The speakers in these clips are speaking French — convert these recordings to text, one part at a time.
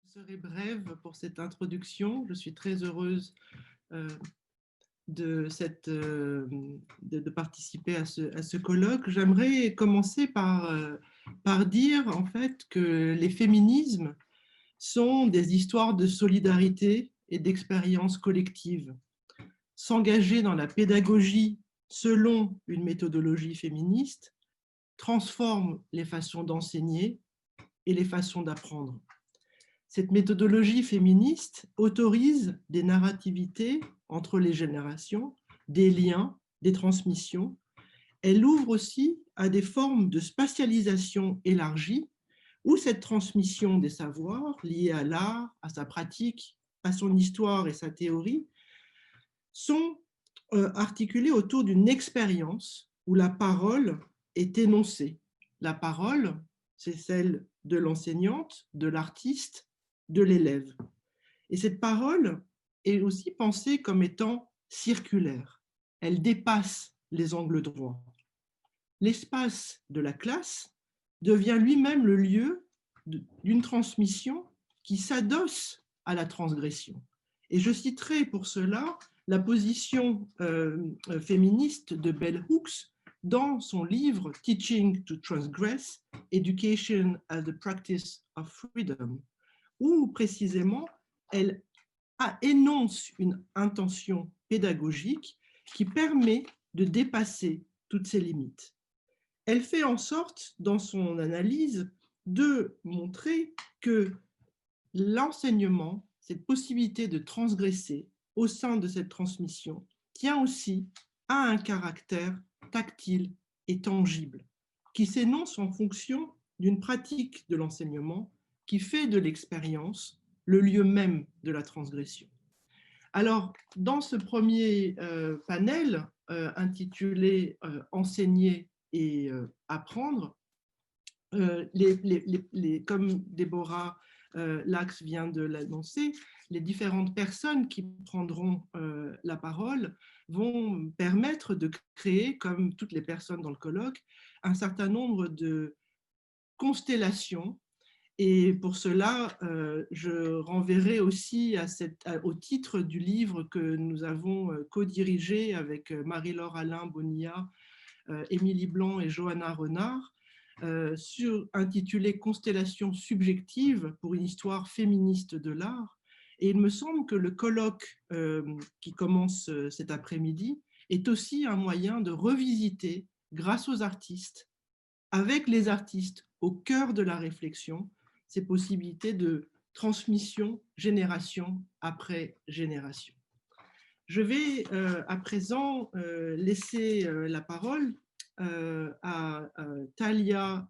Je serai brève pour cette introduction. Je suis très heureuse euh, de participer à ce colloque. J'aimerais commencer par dire en fait que les féminismes sont des histoires de solidarité et d'expérience collective. S'engager dans la pédagogie selon une méthodologie féministe transforme les façons d'enseigner et les façons d'apprendre. Cette méthodologie féministe autorise des narrativités entre les générations, des liens, des transmissions. Elle ouvre aussi à des formes de spatialisation élargie où cette transmission des savoirs liés à l'art, à sa pratique, à son histoire et sa théorie sont articulées autour d'une expérience où la parole est énoncée. La parole, c'est celle de l'enseignante, de l'artiste, de l'élève. Et cette parole est aussi pensée comme étant circulaire. Elle dépasse les angles droits. L'espace de la classe devient lui-même le lieu d'une transmission qui s'adosse à la transgression. Et je citerai pour cela la position féministe de Bell Hooks dans son livre Teaching to Transgress, Education as the Practice of Freedom, où précisément elle énonce une intention pédagogique qui permet de dépasser toutes ces limites. Elle fait en sorte, dans son analyse, de montrer que l'enseignement, cette possibilité de transgresser au sein de cette transmission, tient aussi à un caractère tactile et tangible, qui s'énonce en fonction d'une pratique de l'enseignement qui fait de l'expérience le lieu même de la transgression. Alors, dans ce premier panel intitulé Enseigner et apprendre, comme Déborah Lax vient de l'annoncer, les différentes personnes qui prendront la parole vont permettre de créer, comme toutes les personnes dans le colloque, un certain nombre de constellations. Et pour cela, je renverrai aussi au titre du livre que nous avons co-dirigé avec Marie-Laure Alain Bonilla, Émilie Blanc et Johanna Renard, intitulé Constellation subjective pour une histoire féministe de l'art. Et il me semble que le colloque qui commence cet après-midi est aussi un moyen de revisiter, grâce aux artistes, avec les artistes au cœur de la réflexion, ces possibilités de transmission génération après génération. Je vais à présent laisser la parole à Talia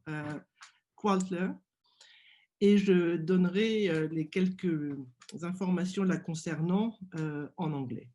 Qualtler et je donnerai les quelques informations la concernant en anglais.